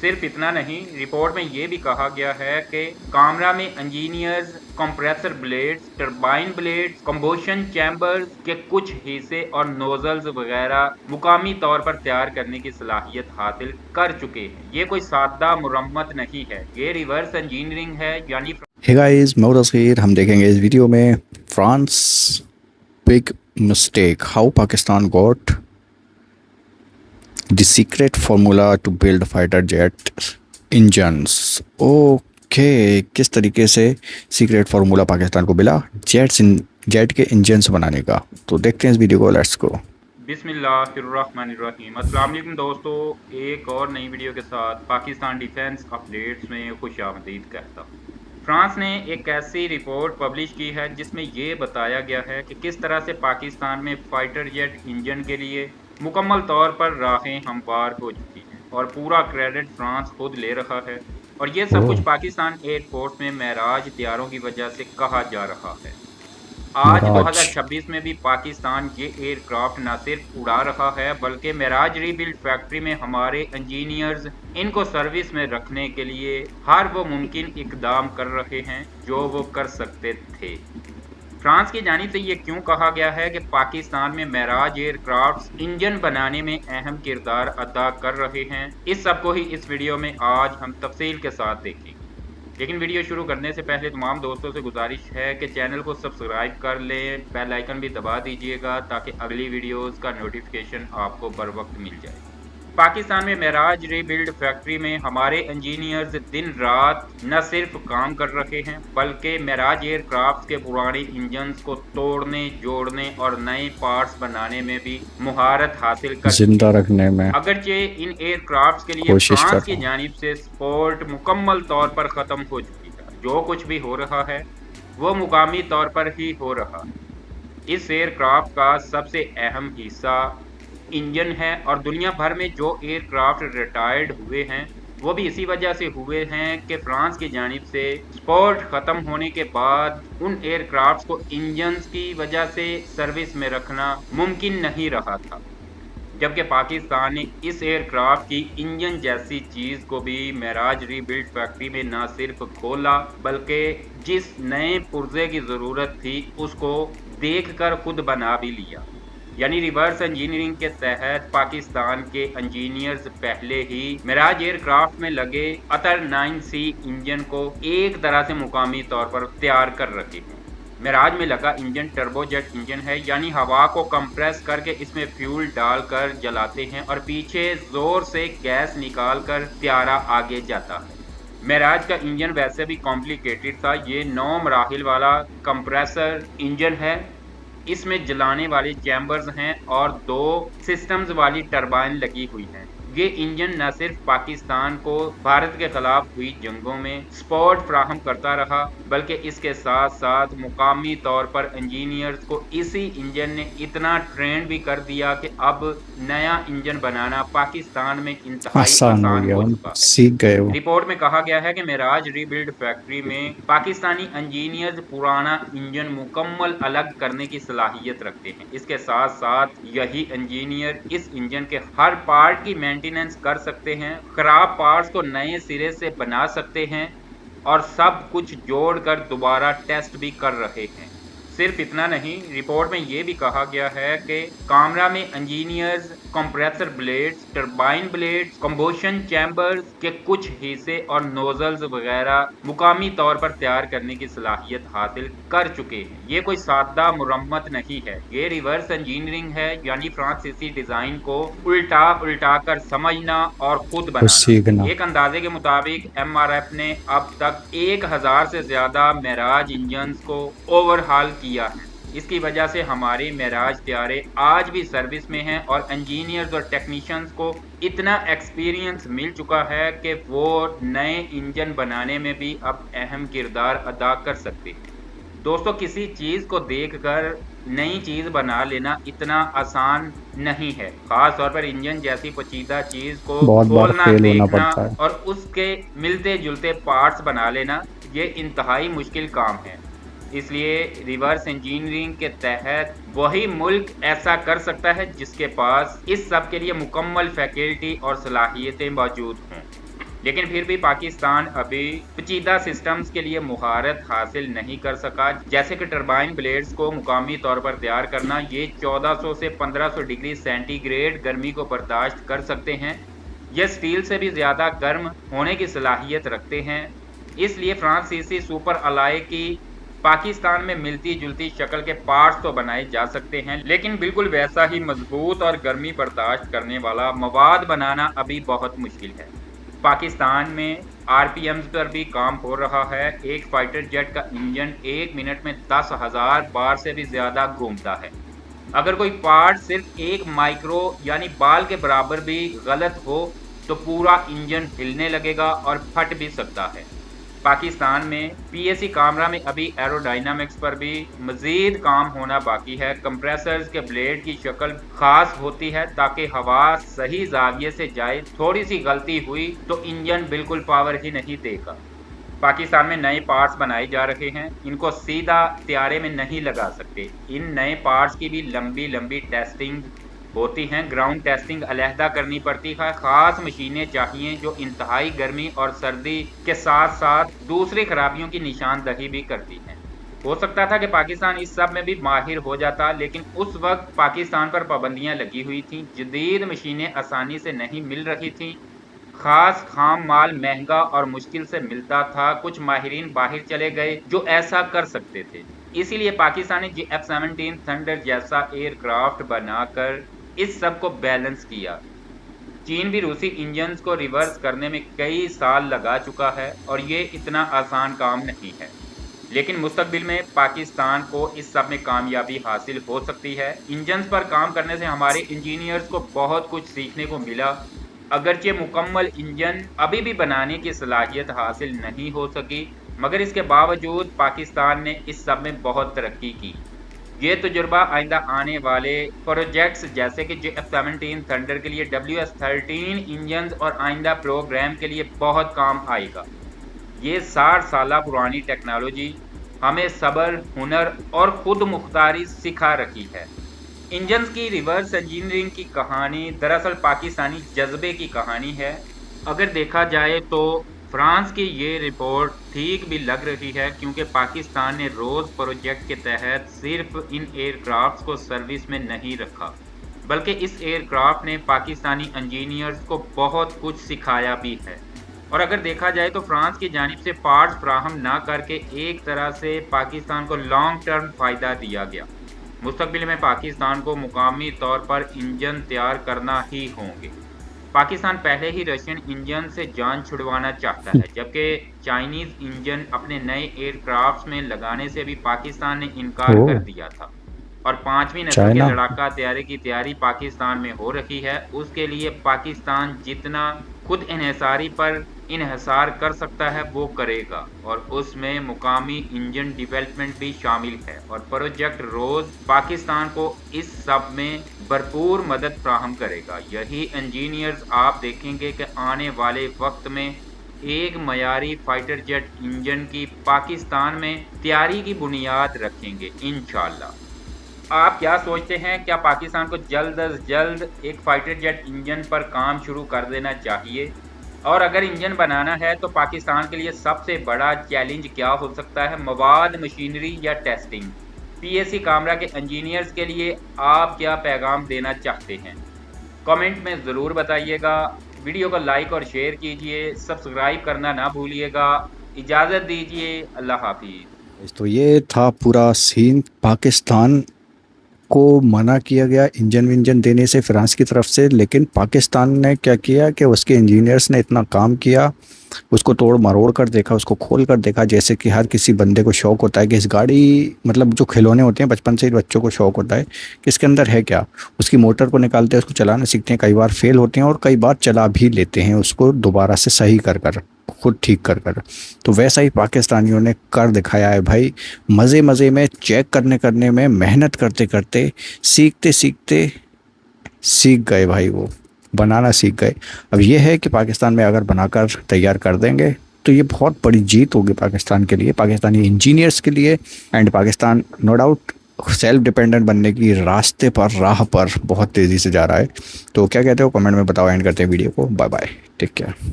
सिर्फ इतना नहीं, रिपोर्ट में ये भी कहा गया है कि कामरा में engineers compressor blades, turbine blades, combustion chambers के कुछ हिस्से और नोजल्स वगैरह मुकामी तौर पर तैयार करने की सलाहियत हासिल कर चुके हैं। ये कोई सादा मुरम्मत नहीं है, ये रिवर्स इंजीनियरिंग है। यानी हे गाइस, मैं हूं तस्वीर। हम देखेंगे इस वीडियो में France big mistake, how Pakistan got the secret formula to build fighter jet engines. Okay, किस तरीके से सीक्रेट फार्मूला पाकिस्तान को मिला जेट के इंजन्स बनाने का। तो देखते हैं इस वीडियो को, लेट्स गो। बिस्मिल्लाहिर्रहमानिर्रहीम। अस्सलाम वालेकुम दोस्तों, एक और नई वीडियो के साथ पाकिस्तान डिफेंस अपडेट्स में खुशामदीद कहता हूँ। फ्रांस ने एक ऐसी रिपोर्ट पब्लिश की है जिसमें ये बताया गया है कि किस तरह से पाकिस्तान में फाइटर जेट इंजन के लिए मुकम्मल तौर पर राहें हमवार हो चुकी हैं और पूरा क्रेडिट फ्रांस खुद ले रहा है। और ये सब कुछ ओह, पाकिस्तान एयरफोर्स में महराज तैयारों की वजह से कहा जा रहा है। आज मिराज। 2026 में भी पाकिस्तान ये एयरक्राफ्ट न सिर्फ उड़ा रहा है बल्कि मेराज रीबिल्ड फैक्ट्री में हमारे इंजीनियर्स इनको सर्विस में रखने के लिए हर वो मुमकिन इकदाम कर रहे हैं जो वो कर सकते थे। फ्रांस की जानिब से ये क्यों कहा गया है कि पाकिस्तान में मेराज एयरक्राफ्ट इंजन बनाने में अहम किरदार अदा कर रहे हैं, इस सब को ही इस वीडियो में आज हम तफसील के साथ देखेंगे। लेकिन वीडियो शुरू करने से पहले तमाम दोस्तों से गुजारिश है कि चैनल को सब्सक्राइब कर लें, बेल आइकन भी दबा दीजिएगा ताकि अगली वीडियोस का नोटिफिकेशन आपको बर वक्त मिल जाए। पाकिस्तान में मेराज रीबिल्ड फैक्ट्री में हमारे इंजीनियर्स दिन रात न सिर्फ काम कर रहे हैं बल्कि मेराज एयरक्राफ्ट के पुराने इंजन्स को तोड़ने, जोड़ने और नए पार्ट्स बनाने में भी मुहारत हासिल कर चुके जिंदा हैं। रखने में अगरचे इन एयरक्राफ्ट के लिए कोशिश कर फ्रांस रहा की हूँ। जानिब से सपोर्ट मुकम्मल तौर पर ख़त्म हो चुकी है, जो कुछ भी हो रहा है वो मुकामी तौर पर ही हो रहा है। इस एयरक्राफ्ट का सबसे अहम हिस्सा इंजन है और दुनिया भर में जो एयरक्राफ्ट रिटायर्ड हुए हैं वो भी इसी वजह से हुए हैं कि फ्रांस की जानिब से सपोर्ट ख़त्म होने के बाद उन एयरक्राफ्ट को इंजन्स की वजह से सर्विस में रखना मुमकिन नहीं रहा था। जबकि पाकिस्तान ने इस एयरक्राफ्ट की इंजन जैसी चीज़ को भी मेराज रीबिल्ड फैक्ट्री में न सिर्फ खोला बल्कि जिस नए पुर्जे की ज़रूरत थी उसको देखकर खुद बना भी लिया। यानी रिवर्स इंजीनियरिंग के तहत पाकिस्तान के इंजीनियर्स पहले ही मेराज एयरक्राफ्ट में लगे अतर 9C इंजन को एक तरह से मुकामी तौर पर तैयार कर रखे हैं। मेराज में लगा इंजन टर्बोजेट इंजन है, यानी हवा को कंप्रेस करके इसमें फ्यूल डालकर जलाते हैं और पीछे जोर से गैस निकाल कर प्यारा आगे जाता है। मेराज का इंजन वैसे भी कॉम्प्लिकेटेड था, ये 9 मराहिल वाला कंप्रेसर इंजन है। इसमें जलाने वाले चैम्बर्स हैं और 2 सिस्टम्स वाली टरबाइन लगी हुई हैं। ये इंजन न सिर्फ पाकिस्तान को भारत के खिलाफ हुई जंगों में सपोर्ट फ्राहम करता रहा बल्कि इसके साथ साथ मुकामी तौर पर इंजीनियर्स को इसी इंजन ने इतना ट्रेंड भी कर दिया कि अब नया इंजन बनाना पाकिस्तान में इंतहाई आसान हो आसान गया, हो हम चुका है। सीख गए वो। रिपोर्ट में कहा गया है कि मेराज रीबिल्ड फैक्ट्री में पाकिस्तानी इंजीनियर्स पुराना इंजन मुकम्मल अलग करने की सलाहियत रखते हैं। इसके साथ साथ यही इंजीनियर इस इंजन के हर पार्ट की मेंटेनेंस कर सकते हैं, खराब पार्ट्स को नए सिरे से बना सकते हैं और सब कुछ जोड़कर दोबारा टेस्ट भी कर रहे हैं। सिर्फ इतना नहीं, रिपोर्ट में ये भी कहा गया है कि कामरा में engineers compressor blades, turbine blades, combustion chambers के कुछ हिस्से और नोजल्स वगैरह मुकामी तौर पर तैयार करने की सलाहियत हासिल कर चुके हैं। ये कोई सादा मुरम्मत नहीं है, ये रिवर्स इंजीनियरिंग है। यानी फ्रांसीसी डिज़ाइन को उल्टा कर समझना और खुद कुछ बनाना। सीखना। एक अंदाजे के मुताबिक MRF ने अब तक 1000 से ज़्यादा मेराज इंजन्स को ओवरहाल किया है। इसकी वजह से हमारे मेराज तैयारे आज भी सर्विस में हैं और इंजीनियर्स और टेक्नीशियंस को इतना एक्सपीरियंस मिल चुका है कि वो नए इंजन बनाने में भी अब अहम किरदार अदा कर सकते हैं। दोस्तों, किसी चीज़ को देखकर नई चीज़ बना लेना इतना आसान नहीं है, ख़ास तौर पर इंजन जैसी पेचीदा चीज़ को बहुत बार खोलना, फेल होना देखना पड़ता है। और उसके मिलते जुलते पार्ट्स बना लेना ये इंतहाई मुश्किल काम है। इसलिए रिवर्स इंजीनियरिंग के तहत वही मुल्क ऐसा कर सकता है जिसके पास इस सब के लिए मुकम्मल फैकल्टी और सलाहियतें मौजूद हों। लेकिन फिर भी पाकिस्तान अभी पेचीदा सिस्टम्स के लिए मुहारत हासिल नहीं कर सका, जैसे कि टरबाइन ब्लेड्स को मुकामी तौर पर तैयार करना। ये 1400 से 1500 डिग्री सेंटीग्रेड गर्मी को बर्दाश्त कर सकते हैं। यह स्टील से भी ज़्यादा गर्म होने की सलाहियत रखते हैं। इसलिए फ्रांसीसी सुपर अलाय की पाकिस्तान में मिलती जुलती शक्ल के पार्ट्स तो बनाए जा सकते हैं, लेकिन बिल्कुल वैसा ही मजबूत और गर्मी बर्दाश्त करने वाला मवाद बनाना अभी बहुत मुश्किल है। पाकिस्तान में आरपीएम्स पर भी काम हो रहा है। एक फाइटर जेट का इंजन 1 मिनट में 10,000 बार से भी ज़्यादा घूमता है। अगर कोई पार्ट सिर्फ 1 माइक्रो यानी बाल के बराबर भी गलत हो तो पूरा इंजन हिलने लगेगा और फट भी सकता है। पाकिस्तान में पीएसी कामरा में अभी एरोडायनामिक्स पर भी मजीद काम होना बाकी है। कंप्रेसर्स के ब्लेड की शक्ल खास होती है ताकि हवा सही जाविये से जाए। थोड़ी सी गलती हुई तो इंजन बिल्कुल पावर ही नहीं देगा। पाकिस्तान में नए पार्ट्स बनाए जा रहे हैं, इनको सीधा त्यारे में नहीं लगा सकते। इन नए पार्ट्स की भी लंबी लंबी टेस्टिंग होती हैं, ग्राउंड टेस्टिंग अलहदा करनी पड़ती है। ख़ास मशीनें चाहिए जो इंतहाई गर्मी और सर्दी के साथ साथ दूसरी खराबियों की निशानदही भी करती हैं। हो सकता था कि पाकिस्तान इस सब में भी माहिर हो जाता, लेकिन उस वक्त पाकिस्तान पर पाबंदियां लगी हुई थीं। जदीद मशीनें आसानी से नहीं मिल रही थीं। खास खाम माल महंगा और मुश्किल से मिलता था। कुछ माहिरीन बाहर चले गए जो ऐसा कर सकते थे। इसीलिए पाकिस्तान ने F-17 थंडर जैसा एयरक्राफ्ट बनाकर इस सब को बैलेंस किया। चीन भी रूसी इंजन्स को रिवर्स करने में कई साल लगा चुका है और ये इतना आसान काम नहीं है। लेकिन मुस्तकबिल में पाकिस्तान को इस सब में कामयाबी हासिल हो सकती है। इंजन्स पर काम करने से हमारे इंजीनियर्स को बहुत कुछ सीखने को मिला। अगरचे मुकम्मल इंजन अभी भी बनाने की सलाहियत हासिल नहीं हो सकी, मगर इसके बावजूद पाकिस्तान ने इस सब में बहुत तरक्की की। ये तजुर्बा आइंदा आने वाले प्रोजेक्ट्स जैसे कि F-17 थंडर के लिए WS-13 इंजन और आइंदा प्रोग्राम के लिए बहुत काम आएगा। ये 60 साल पुरानी टेक्नोलॉजी हमें सब्र, हुनर और खुद मुख्तारी सिखा रही है। इंजन्स की रिवर्स इंजीनियरिंग की कहानी दरअसल पाकिस्तानी जज्बे की कहानी है। अगर देखा जाए तो फ्रांस की ये रिपोर्ट ठीक भी लग रही है, क्योंकि पाकिस्तान ने रोज़ प्रोजेक्ट के तहत सिर्फ इन एयरक्राफ्ट्स को सर्विस में नहीं रखा, बल्कि इस एयरक्राफ्ट ने पाकिस्तानी इंजीनियर्स को बहुत कुछ सिखाया भी है। और अगर देखा जाए तो फ्रांस की जानिब से पार्ट्स फ्राहम ना करके एक तरह से पाकिस्तान को लॉन्ग टर्म फ़ायदा दिया गया। मुस्तकबिल में पाकिस्तान को मुकामी तौर पर इंजन तैयार करना ही होंगे। पाकिस्तान पहले ही रशियन इंजन से जान छुड़वाना चाहता है, जबकि चाइनीज़ इंजन अपने नए एयरक्राफ्ट्स में लगाने से भी पाकिस्तान ने इनकार कर ओह दिया था। और 5वीं नस्ल के चाइना। लड़ाका तैयारी की तैयारी पाकिस्तान में हो रही है। उसके लिए पाकिस्तान जितना खुद इन्हिसारी पर इन्हिसार कर सकता है वो करेगा, और उसमें मुकामी इंजन डेवलपमेंट भी शामिल है। और प्रोजेक्ट रोज़ पाकिस्तान को इस सब में भरपूर मदद फ्राहम करेगा। यही इंजीनियर्स आप देखेंगे कि आने वाले वक्त में एक मयारी फाइटर जेट इंजन की पाकिस्तान में तैयारी की बुनियाद रखेंगे इंशाल्लाह। आप क्या सोचते हैं, क्या पाकिस्तान को जल्द अज जल्द एक फाइटर जेट इंजन पर काम शुरू कर देना चाहिए? और अगर इंजन बनाना है तो पाकिस्तान के लिए सबसे बड़ा चैलेंज क्या हो सकता है, मवाद, मशीनरी या टेस्टिंग? पीएसी कामरा के इंजीनियर्स के लिए आप क्या पैगाम देना चाहते हैं? कमेंट में ज़रूर बताइएगा। वीडियो को लाइक और शेयर कीजिए, सब्सक्राइब करना ना भूलिएगा। इजाज़त दीजिए, अल्लाह हाफिज़। तो ये था पूरा सीन। पाकिस्तान को मना किया गया इंजन विंजन देने से फ्रांस की तरफ से, लेकिन पाकिस्तान ने क्या किया कि उसके इंजीनियर्स ने इतना काम किया, उसको तोड़ मरोड़ कर देखा, उसको खोल कर देखा। जैसे कि हर किसी बंदे को शौक़ होता है कि इस गाड़ी, मतलब जो खिलौने होते हैं बचपन से ही बच्चों को शौक़ होता है कि इसके अंदर है क्या। उसकी मोटर को निकालते हैं, उसको चलाना सीखते हैं, कई बार फेल होते हैं और कई बार चला भी लेते हैं उसको दोबारा से सही कर कर, खुद ठीक कर कर। तो वैसा ही पाकिस्तानियों ने कर दिखाया है भाई। मज़े मज़े में, चेक करने में, मेहनत करते करते, सीखते सीखते सीख गए भाई, वो बनाना सीख गए। अब ये है कि पाकिस्तान में अगर बनाकर तैयार कर देंगे तो ये बहुत बड़ी जीत होगी पाकिस्तान के लिए, पाकिस्तानी इंजीनियर्स के लिए। And Pakistan no doubt self dependent बनने की राह पर बहुत तेज़ी से जा रहा है। तो क्या कहते हो कमेंट में बताओ। एंड करते हैं वीडियो को। Bye bye, take care.